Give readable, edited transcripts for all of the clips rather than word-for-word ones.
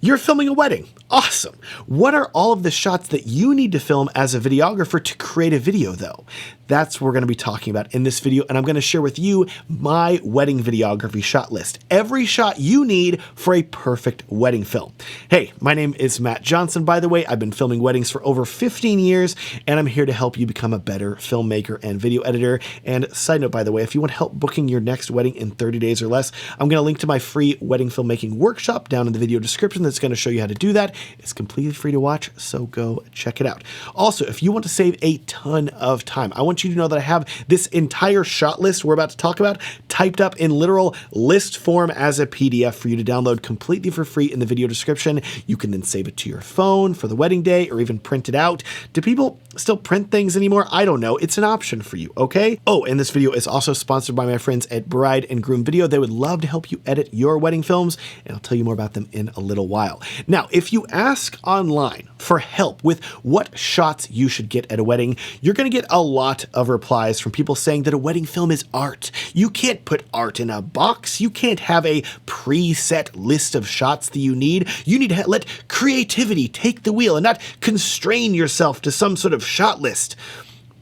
You're filming a wedding. Awesome. What are all of the shots that you need to film as a videographer to create a video though? That's what we're going to be talking about in this video, and I'm going to share with you my wedding videography shot list. Every shot you need for a perfect wedding film. Hey, my name is Matt Johnson, by the way. I've been filming weddings for over 15 years, and I'm here to help you become a better filmmaker and video editor. And side note, by the way, if you want help booking your next wedding in 30 days or less, I'm going to link to my free wedding filmmaking workshop down in the video description that's going to show you how to do that. It's completely free to watch, so go check it out. Also, if you want to save a ton of time, I want you to know that I have this entire shot list we're about to talk about typed up in literal list form as a PDF for you to download completely for free in the video description. You can then save it to your phone for the wedding day or even print it out. Do people still print things anymore? I don't know. It's an option for you, okay? Oh, and this video is also sponsored by my friends at Bride&Groom Video. They would love to help you edit your wedding films, and I'll tell you more about them in a little while. Now, if you ask online for help with what shots you should get at a wedding, you're going to get a lot of replies from people saying that a wedding film is art. You can't put art in a box. You can't have a preset list of shots that you need. You need to let creativity take the wheel and not constrain yourself to some sort of shot list.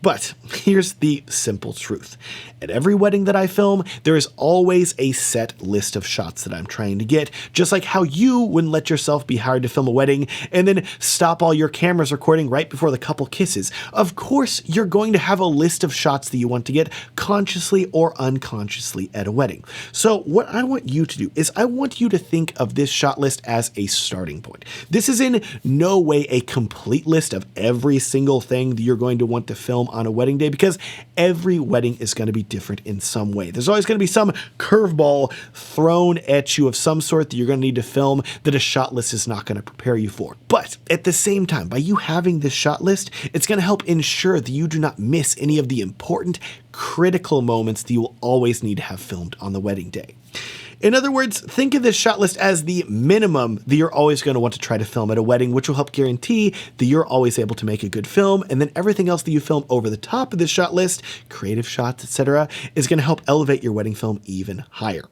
But here's the simple truth. At every wedding that I film, there is always a set list of shots that I'm trying to get, just like how you wouldn't let yourself be hired to film a wedding and then stop all your cameras recording right before the couple kisses. Of course, you're going to have a list of shots that you want to get consciously or unconsciously at a wedding. So what I want you to do is I want you to think of this shot list as a starting point. This is in no way a complete list of every single thing that you're going to want to film on a wedding day, because every wedding is going to be different in some way. There's always going to be some curveball thrown at you of some sort that you're going to need to film that a shot list is not going to prepare you for. But at the same time, by you having this shot list, it's going to help ensure that you do not miss any of the important, critical moments that you will always need to have filmed on the wedding day. In other words, think of this shot list as the minimum that you're always going to want to try to film at a wedding, which will help guarantee that you're always able to make a good film. And then everything else that you film over the top of this shot list, creative shots, etc., is going to help elevate your wedding film even higher.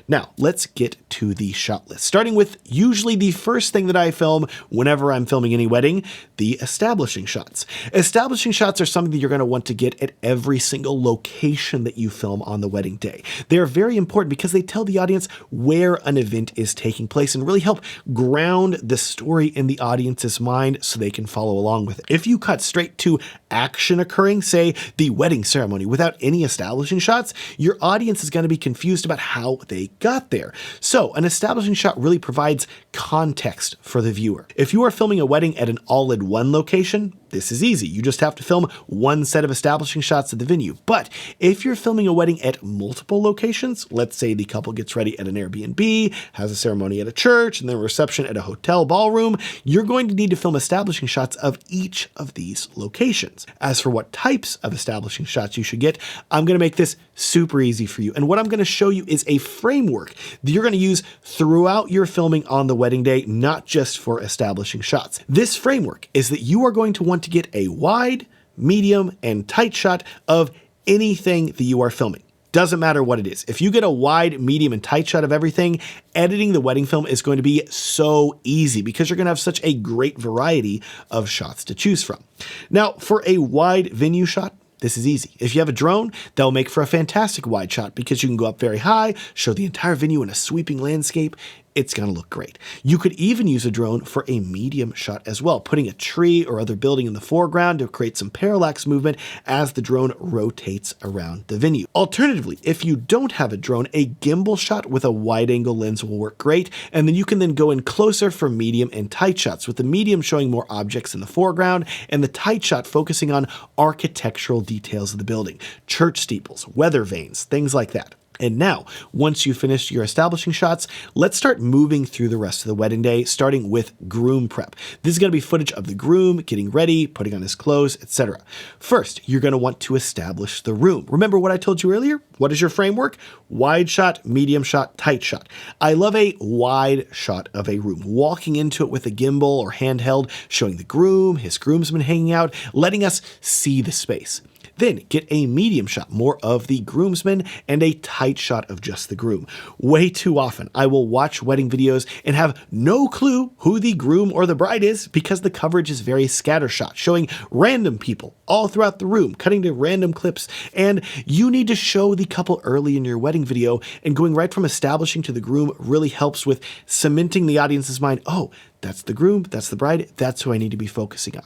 Now, let's get to the shot list, starting with usually the first thing that I film whenever I'm filming any wedding, the establishing shots. Establishing shots are something that you're going to want to get at every single location that you film on the wedding day. They are very important because they tell the audience where an event is taking place and really help ground the story in the audience's mind so they can follow along with it. If you cut straight to action occurring, say the wedding ceremony, without any establishing shots, your audience is going to be confused about how they got there. So an establishing shot really provides context for the viewer. If you are filming a wedding at an all-in-one location, this is easy. You just have to film one set of establishing shots at the venue. But if you're filming a wedding at multiple locations, let's say the couple gets ready at an Airbnb, has a ceremony at a church, and then a reception at a hotel ballroom, you're going to need to film establishing shots of each of these locations. As for what types of establishing shots you should get, I'm going to make this super easy for you. And what I'm going to show you is a framework that you're going to use throughout your filming on the wedding day, not just for establishing shots. This framework is that you are going to want to get a wide, medium, and tight shot of anything that you are filming. Doesn't matter what it is. If you get a wide, medium, and tight shot of everything, editing the wedding film is going to be so easy because you're going to have such a great variety of shots to choose from. Now, for a wide venue shot, this is easy. If you have a drone, that'll make for a fantastic wide shot because you can go up very high, show the entire venue in a sweeping landscape. It's going to look great. You could even use a drone for a medium shot as well, putting a tree or other building in the foreground to create some parallax movement as the drone rotates around the venue. Alternatively, if you don't have a drone, a gimbal shot with a wide angle lens will work great, and then you can then go in closer for medium and tight shots, with the medium showing more objects in the foreground and the tight shot focusing on architectural details of the building, church steeples, weather vanes, things like that. And now, once you've finished your establishing shots, let's start moving through the rest of the wedding day, starting with groom prep. This is going to be footage of the groom getting ready, putting on his clothes, etc. First, you're going to want to establish the room. Remember what I told you earlier? What is your framework? Wide shot, medium shot, tight shot. I love a wide shot of a room, walking into it with a gimbal or handheld, showing the groom, his groomsmen hanging out, letting us see the space. Then get a medium shot, more of the groomsmen, and a tight shot of just the groom. Way too often, I will watch wedding videos and have no clue who the groom or the bride is because the coverage is very scattershot, showing random people all throughout the room, cutting to random clips, and you need to show the couple early in your wedding video, and going right from establishing to the groom really helps with cementing the audience's mind, oh, that's the groom, that's the bride, that's who I need to be focusing on.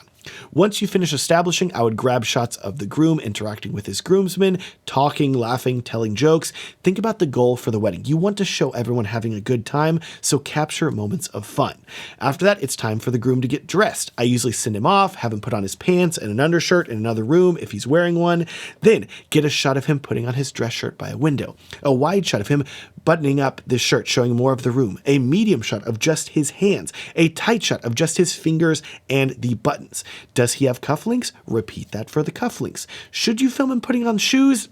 Once you finish establishing, I would grab shots of the groom interacting with his groomsmen, talking, laughing, telling jokes. Think about the goal for the wedding. You want to show everyone having a good time, so capture moments of fun. After that, it's time for the groom to get dressed. I usually send him off, have him put on his pants and an undershirt in another room if he's wearing one. Then get a shot of him putting on his dress shirt by a window. A wide shot of him buttoning up this shirt, showing more of the room. A medium shot of just his hands. A tight shot of just his fingers and the buttons. Does he have cufflinks? Repeat that for the cufflinks. Should you film him putting on shoes?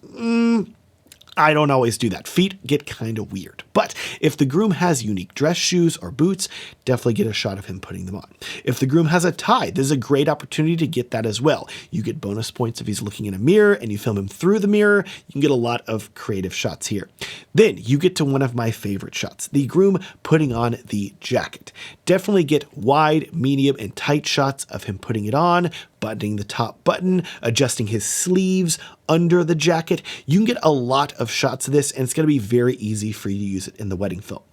I don't always do that. Feet get kind of weird. But if the groom has unique dress shoes or boots, definitely get a shot of him putting them on. If the groom has a tie, this is a great opportunity to get that as well. You get bonus points if he's looking in a mirror and you film him through the mirror. You can get a lot of creative shots here. Then you get to one of my favorite shots, the groom putting on the jacket. Definitely get wide, medium, and tight shots of him putting it on, buttoning the top button, adjusting his sleeves under the jacket. You can get a lot of shots of this, and it's going to be very easy for you to use it in the wedding film.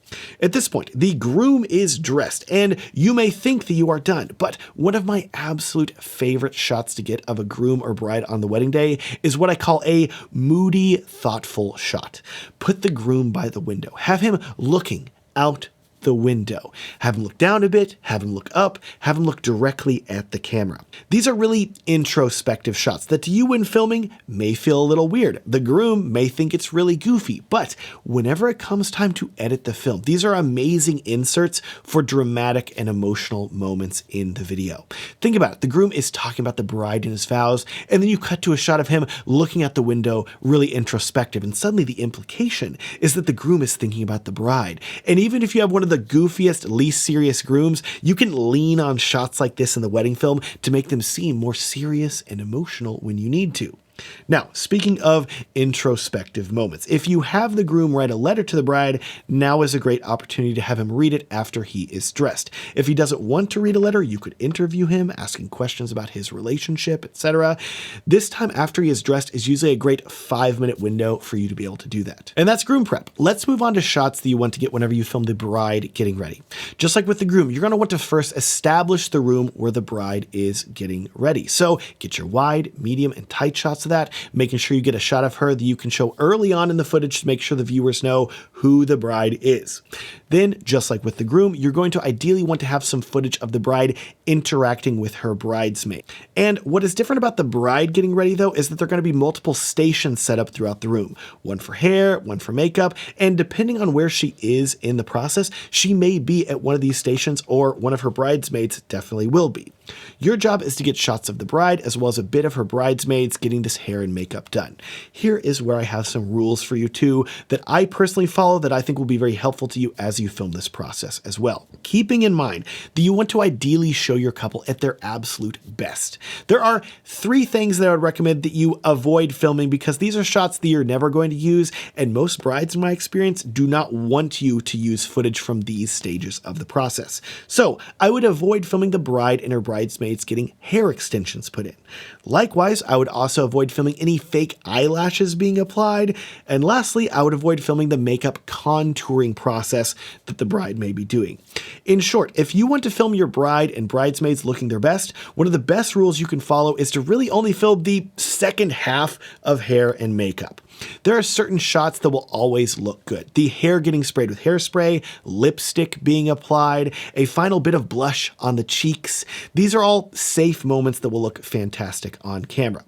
At this point, the groom is dressed, and you may think that you are done, but one of my absolute favorite shots to get of a groom or bride on the wedding day is what I call a moody, thoughtful shot. Put the groom by the window. Have him looking out the window. Have him look down a bit, have him look up, have him look directly at the camera. These are really introspective shots that to you when filming may feel a little weird. The groom may think it's really goofy, but whenever it comes time to edit the film, these are amazing inserts for dramatic and emotional moments in the video. Think about it. The groom is talking about the bride and his vows, and then you cut to a shot of him looking out the window, really introspective, and suddenly the implication is that the groom is thinking about the bride. And even if you have one of the goofiest, least serious grooms, you can lean on shots like this in the wedding film to make them seem more serious and emotional when you need to. Now, speaking of introspective moments, if you have the groom write a letter to the bride, now is a great opportunity to have him read it after he is dressed. If he doesn't want to read a letter, you could interview him, asking questions about his relationship, etc. This time after he is dressed is usually a great 5-minute window for you to be able to do that. And that's groom prep. Let's move on to shots that you want to get whenever you film the bride getting ready. Just like with the groom, you're going to want to first establish the room where the bride is getting ready. So get your wide, medium, and tight shots of that, making sure you get a shot of her that you can show early on in the footage to make sure the viewers know who the bride is. Then, just like with the groom, you're going to ideally want to have some footage of the bride interacting with her bridesmaid. And what is different about the bride getting ready, though, is that there are going to be multiple stations set up throughout the room. One for hair, one for makeup, and depending on where she is in the process, she may be at one of these stations or one of her bridesmaids definitely will be. Your job is to get shots of the bride as well as a bit of her bridesmaids getting this hair and makeup done. Here is where I have some rules for you too that I personally follow that I think will be very helpful to you as you film this process as well. Keeping in mind that you want to ideally show your couple at their absolute best. There are 3 things that I would recommend that you avoid filming because these are shots that you're never going to use, and most brides in my experience do not want you to use footage from these stages of the process. So I would avoid filming the bride and her bridesmaids getting hair extensions put in. Likewise, I would also avoid filming any fake eyelashes being applied. And lastly, I would avoid filming the makeup contouring process that the bride may be doing. In short, if you want to film your bride and bridesmaids looking their best, one of the best rules you can follow is to really only film the second half of hair and makeup. There are certain shots that will always look good. The hair getting sprayed with hairspray, lipstick being applied, a final bit of blush on the cheeks. These are all safe moments that will look fantastic on camera.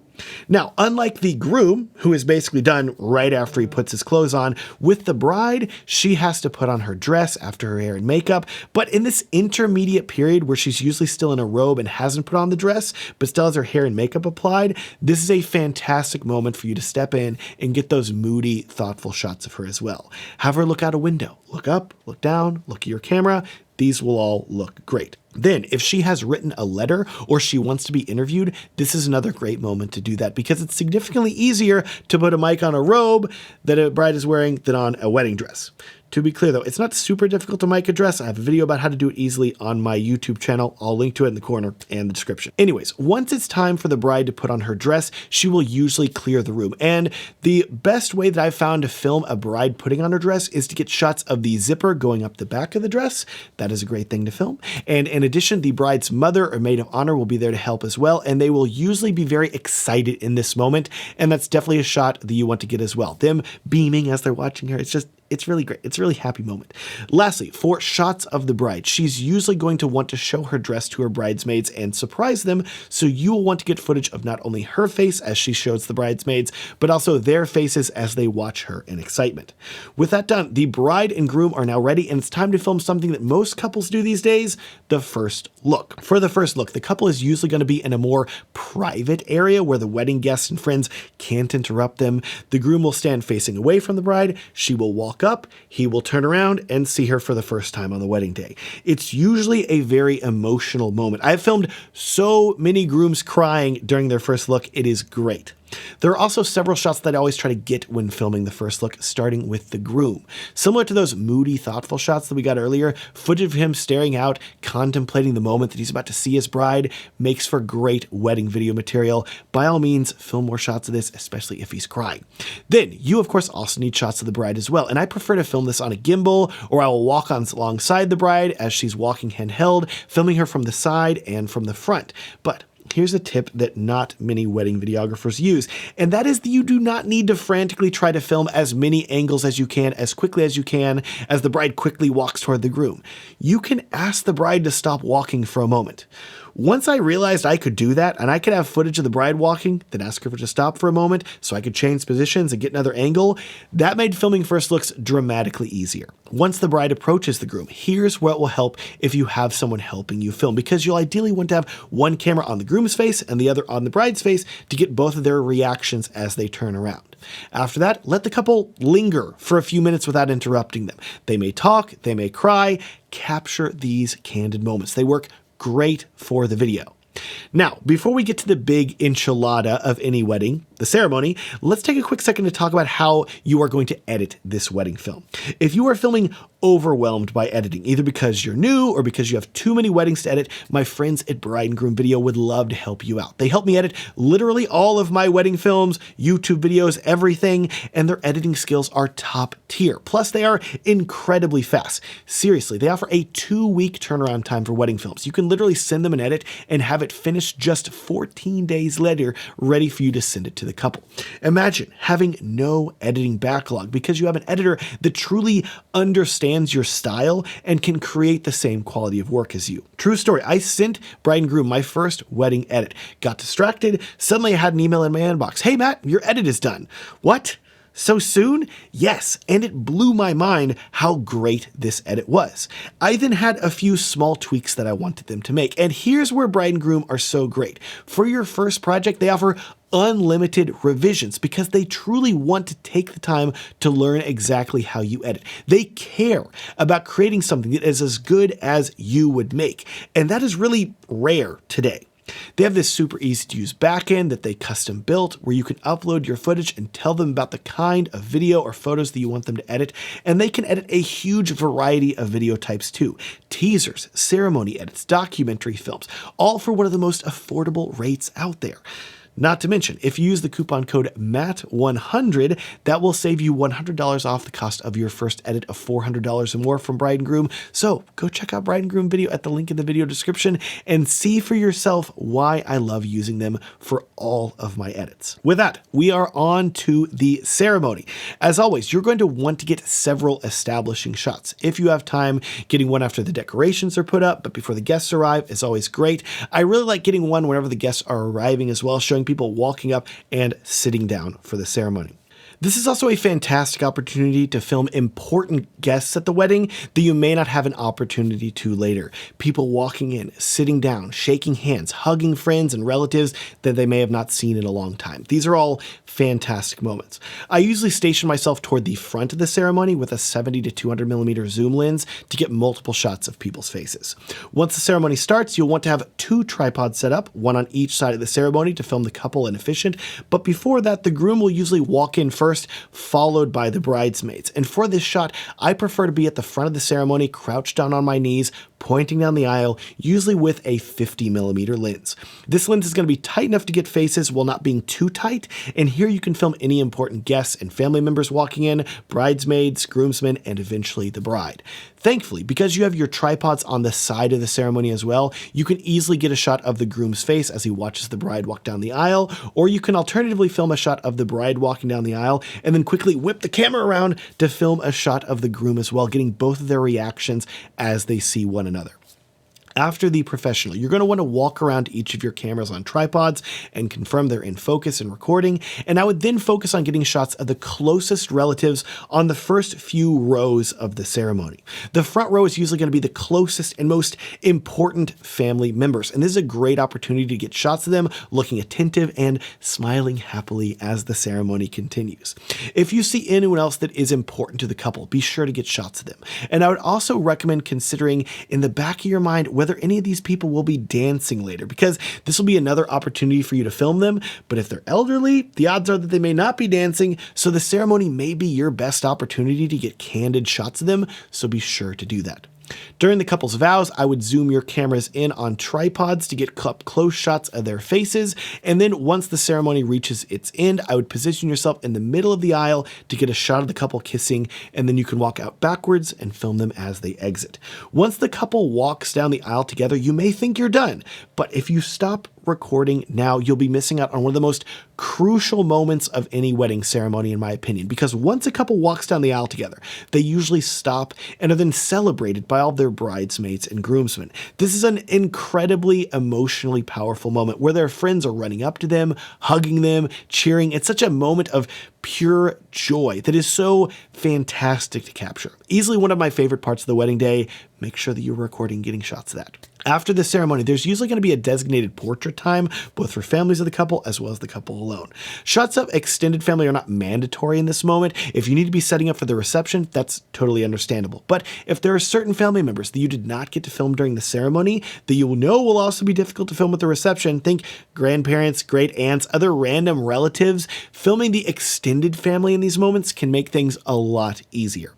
Now, unlike the groom, who is basically done right after he puts his clothes on, with the bride, she has to put on her dress after her hair and makeup. But in this intermediate period where she's usually still in a robe and hasn't put on the dress, but still has her hair and makeup applied, this is a fantastic moment for you to step in and get those moody, thoughtful shots of her as well. Have her look out a window, look up, look down, look at your camera. These will all look great. Then, if she has written a letter or she wants to be interviewed, this is another great moment to do that because it's significantly easier to put a mic on a robe that a bride is wearing than on a wedding dress. To be clear though, it's not super difficult to mic a dress. I have a video about how to do it easily on my YouTube channel. I'll link to it in the corner and the description. Anyways, once it's time for the bride to put on her dress, she will usually clear the room. And the best way that I've found to film a bride putting on her dress is to get shots of the zipper going up the back of the dress. That is a great thing to film. And in addition, the bride's mother or maid of honor will be there to help as well. And they will usually be very excited in this moment. And that's definitely a shot that you want to get as well. Them beaming as they're watching her. It's really great. It's a really happy moment. Lastly, for shots of the bride, she's usually going to want to show her dress to her bridesmaids and surprise them. So you will want to get footage of not only her face as she shows the bridesmaids, but also their faces as they watch her in excitement. With that done, the bride and groom are now ready, and it's time to film something that most couples do these days, the first look. For the first look, the couple is usually going to be in a more private area where the wedding guests and friends can't interrupt them. The groom will stand facing away from the bride. She will walk up, he will turn around and see her for the first time on the wedding day. It's usually a very emotional moment. I've filmed so many grooms crying during their first look. It is great. There are also several shots that I always try to get when filming the first look, starting with the groom. Similar to those moody, thoughtful shots that we got earlier, footage of him staring out, contemplating the moment that he's about to see his bride makes for great wedding video material. By all means, film more shots of this, especially if he's crying. Then, you of course also need shots of the bride as well, and I prefer to film this on a gimbal, or I will walk alongside the bride as she's walking handheld, filming her from the side and from the front. But here's a tip that not many wedding videographers use, and that is that you do not need to frantically try to film as many angles as you can, as quickly as you can, as the bride quickly walks toward the groom. You can ask the bride to stop walking for a moment. Once I realized I could do that, and I could have footage of the bride walking, then ask her to stop for a moment so I could change positions and get another angle, that made filming first looks dramatically easier. Once the bride approaches the groom, here's what will help if you have someone helping you film, because you'll ideally want to have one camera on the groom's face and the other on the bride's face to get both of their reactions as they turn around. After that, let the couple linger for a few minutes without interrupting them. They may talk, they may cry. Capture these candid moments. They work great for the video. Now, before we get to the big enchilada of any wedding, the ceremony, let's take a quick second to talk about how you are going to edit this wedding film. If you are filming overwhelmed by editing, either because you're new or because you have too many weddings to edit, my friends at Bride&Groom Video would love to help you out. They help me edit literally all of my wedding films, YouTube videos, everything, and their editing skills are top tier. Plus, they are incredibly fast. Seriously, they offer a 2-week turnaround time for wedding films. You can literally send them an edit and have it finished just 14 days later, ready for you to send it to the couple. Imagine having no editing backlog because you have an editor that truly understands your style and can create the same quality of work as you. True story, I sent Bride and Groom my first wedding edit. Got distracted, suddenly I had an email in my inbox. Hey Matt, your edit is done. What? So soon? Yes, and it blew my mind how great this edit was. I then had a few small tweaks that I wanted them to make, and here's where Bride and Groom are so great. For your first project, they offer unlimited revisions because they truly want to take the time to learn exactly how you edit. They care about creating something that is as good as you would make, and that is really rare today. They have this super easy to use backend that they custom built where you can upload your footage and tell them about the kind of video or photos that you want them to edit, and they can edit a huge variety of video types too. Teasers, ceremony edits, documentary films, all for one of the most affordable rates out there. Not to mention, if you use the coupon code MATT100, that will save you $100 off the cost of your first edit of $400 or more from Bride and Groom. So go check out Bride and Groom Video at the link in the video description and see for yourself why I love using them for all of my edits. With that, we are on to the ceremony. As always, you're going to want to get several establishing shots. If you have time, getting one after the decorations are put up, but before the guests arrive is always great. I really like getting one whenever the guests are arriving as well, showing people walking up and sitting down for the ceremony. This is also a fantastic opportunity to film important guests at the wedding that you may not have an opportunity to later. People walking in, sitting down, shaking hands, hugging friends and relatives that they may have not seen in a long time. These are all fantastic moments. I usually station myself toward the front of the ceremony with a 70 to 200 millimeter zoom lens to get multiple shots of people's faces. Once the ceremony starts, you'll want to have 2 tripods set up, one on each side of the ceremony to film the couple and officiant. But before that, the groom will usually walk in first, followed by the bridesmaids. And for this shot, I prefer to be at the front of the ceremony, crouched down on my knees, pointing down the aisle, usually with a 50 millimeter lens. This lens is going to be tight enough to get faces while not being too tight, and here you can film any important guests and family members walking in, bridesmaids, groomsmen, and eventually the bride. Thankfully, because you have your tripods on the side of the ceremony as well, you can easily get a shot of the groom's face as he watches the bride walk down the aisle, or you can alternatively film a shot of the bride walking down the aisle and then quickly whip the camera around to film a shot of the groom as well, getting both of their reactions as they see one another. After the professional, you're going to want to walk around each of your cameras on tripods and confirm they're in focus and recording, and I would then focus on getting shots of the closest relatives on the first few rows of the ceremony. The front row is usually going to be the closest and most important family members, and this is a great opportunity to get shots of them looking attentive and smiling happily as the ceremony continues. If you see anyone else that is important to the couple, be sure to get shots of them. And I would also recommend considering in the back of your mind whether any of these people will be dancing later, because this will be another opportunity for you to film them. But if they're elderly, the odds are that they may not be dancing, so the ceremony may be your best opportunity to get candid shots of them, so be sure to do that. During the couple's vows, I would zoom your cameras in on tripods to get up close shots of their faces, and then once the ceremony reaches its end, I would position yourself in the middle of the aisle to get a shot of the couple kissing, and then you can walk out backwards and film them as they exit. Once the couple walks down the aisle together, you may think you're done, but if you stop recording now, you'll be missing out on one of the most crucial moments of any wedding ceremony, in my opinion, because once a couple walks down the aisle together, they usually stop and are then celebrated by all their bridesmaids and groomsmen. This is an incredibly emotionally powerful moment where their friends are running up to them, hugging them, cheering. It's such a moment of pure joy that is so fantastic to capture. Easily one of my favorite parts of the wedding day. Make sure that you're recording getting shots of that. After the ceremony, there's usually going to be a designated portrait time, both for families of the couple as well as the couple alone. Shots of extended family are not mandatory in this moment. If you need to be setting up for the reception, that's totally understandable. But if there are certain family members that you did not get to film during the ceremony that you know will also be difficult to film at the reception, think grandparents, great aunts, other random relatives, filming the extended family in these moments can make things a lot easier.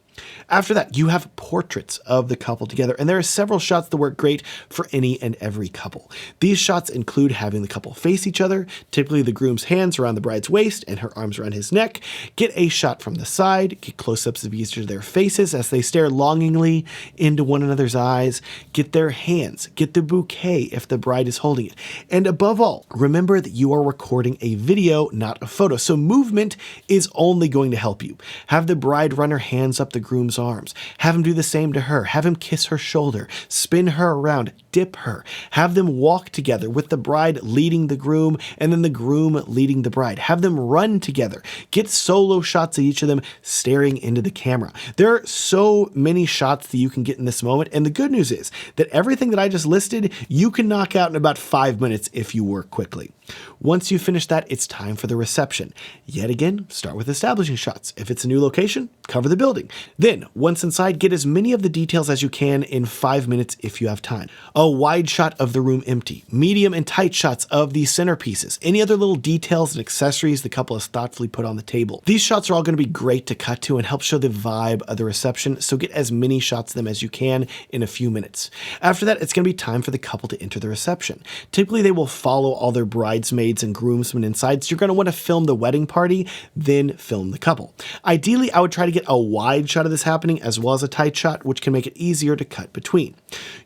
After that, you have portraits of the couple together, and there are several shots that work great for any and every couple. These shots include having the couple face each other, typically the groom's hands around the bride's waist and her arms around his neck, get a shot from the side, get close-ups of each of their faces as they stare longingly into one another's eyes, get their hands, get the bouquet if the bride is holding it. And above all, remember that you are recording a video, not a photo, so movement is only going to help you. Have the bride run her hands up the groom's arms. Have him do the same to her. Have him kiss her shoulder, spin her around, dip her. Have them walk together with the bride leading the groom and then the groom leading the bride. Have them run together. Get solo shots of each of them staring into the camera. There are so many shots that you can get in this moment, and the good news is that everything that I just listed, you can knock out in about 5 minutes if you work quickly. Once you finish that, it's time for the reception. Yet again, start with establishing shots. If it's a new location, cover the building. Then, once inside, get as many of the details as you can in 5 minutes if you have time. A wide shot of the room empty, medium and tight shots of the centerpieces, any other little details and accessories the couple has thoughtfully put on the table. These shots are all going to be great to cut to and help show the vibe of the reception, so get as many shots of them as you can in a few minutes. After that, it's going to be time for the couple to enter the reception. Typically, they will follow all their bridesmaids and groomsmen inside, so you're going to want to film the wedding party, then film the couple. Ideally, I would try to get a wide shot of this happening as well as a tight shot, which can make it easier to cut between.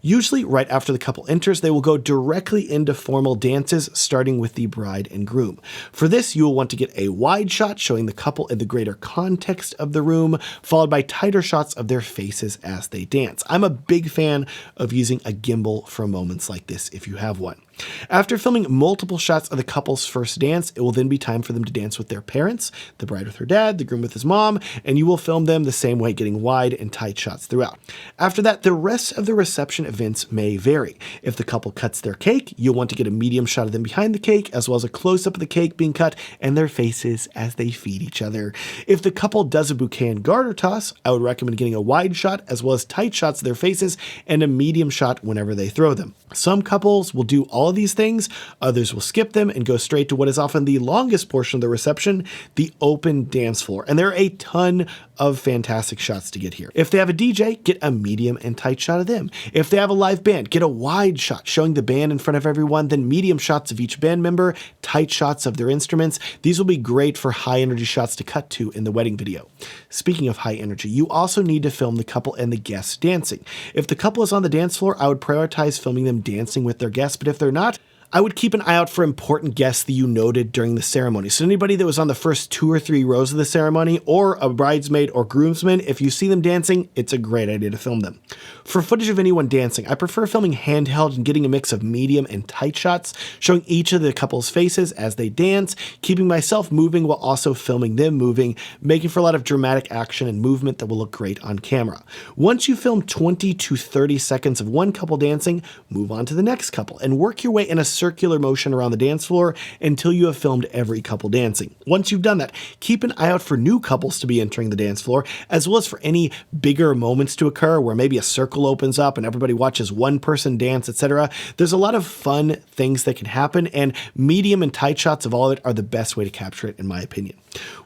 Usually, right after the couple enters, they will go directly into formal dances, starting with the bride and groom. For this, you will want to get a wide shot showing the couple in the greater context of the room, followed by tighter shots of their faces as they dance. I'm a big fan of using a gimbal for moments like this if you have one. After filming multiple shots of the couple's first dance, it will then be time for them to dance with their parents, the bride with her dad, the groom with his mom, and you will film them the same way, getting wide and tight shots throughout. After that, the rest of the reception events may vary. If the couple cuts their cake, you'll want to get a medium shot of them behind the cake, as well as a close-up of the cake being cut and their faces as they feed each other. If the couple does a bouquet and garter toss, I would recommend getting a wide shot as well as tight shots of their faces and a medium shot whenever they throw them. Some couples will do all of these things, others will skip them and go straight to what is often the longest portion of the reception, the open dance floor. And there are a ton of fantastic shots to get here. If they have a DJ, get a medium and tight shot of them. If they have a live band, get a wide shot showing the band in front of everyone, then medium shots of each band member, tight shots of their instruments. These will be great for high energy shots to cut to in the wedding video. Speaking of high energy, you also need to film the couple and the guests dancing. If the couple is on the dance floor, I would prioritize filming them dancing with their guests, but if they're not, I would keep an eye out for important guests that you noted during the ceremony. So anybody that was on the first 2 or 3 rows of the ceremony, or a bridesmaid or groomsman, if you see them dancing, it's a great idea to film them. For footage of anyone dancing, I prefer filming handheld and getting a mix of medium and tight shots, showing each of the couple's faces as they dance, keeping myself moving while also filming them moving, making for a lot of dramatic action and movement that will look great on camera. Once you film 20 to 30 seconds of one couple dancing, move on to the next couple and work your way in a circular motion around the dance floor until you have filmed every couple dancing. Once you've done that, keep an eye out for new couples to be entering the dance floor, as well as for any bigger moments to occur where maybe a circle opens up and everybody watches one person dance, etc. There's a lot of fun things that can happen, and medium and tight shots of all of it are the best way to capture it, in my opinion.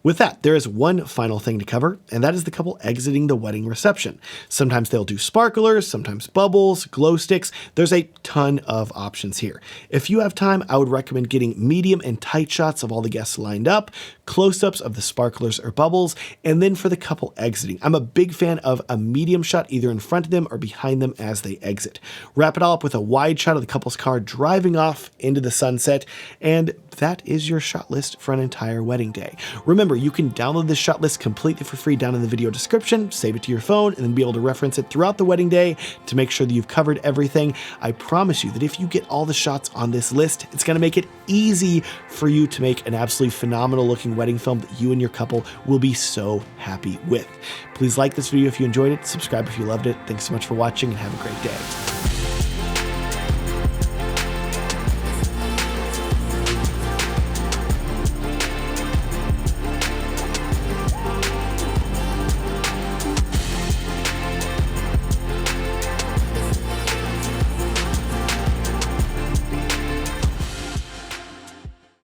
With that, there is one final thing to cover, and that is the couple exiting the wedding reception. Sometimes they'll do sparklers, sometimes bubbles, glow sticks. There's a ton of options here. If you have time, I would recommend getting medium and tight shots of all the guests lined up, close-ups of the sparklers or bubbles, and then for the couple exiting, I'm a big fan of a medium shot either in front of them or behind them as they exit. Wrap it all up with a wide shot of the couple's car driving off into the sunset, and that is your shot list for an entire wedding day. Remember, you can download this shot list completely for free down in the video description, save it to your phone, and then be able to reference it throughout the wedding day to make sure that you've covered everything. I promise you that if you get all the shots on this list, it's going to make it easy for you to make an absolutely phenomenal looking wedding film that you and your couple will be so happy with. Please like this video if you enjoyed it, subscribe if you loved it. Thanks so much for watching, and have a great day.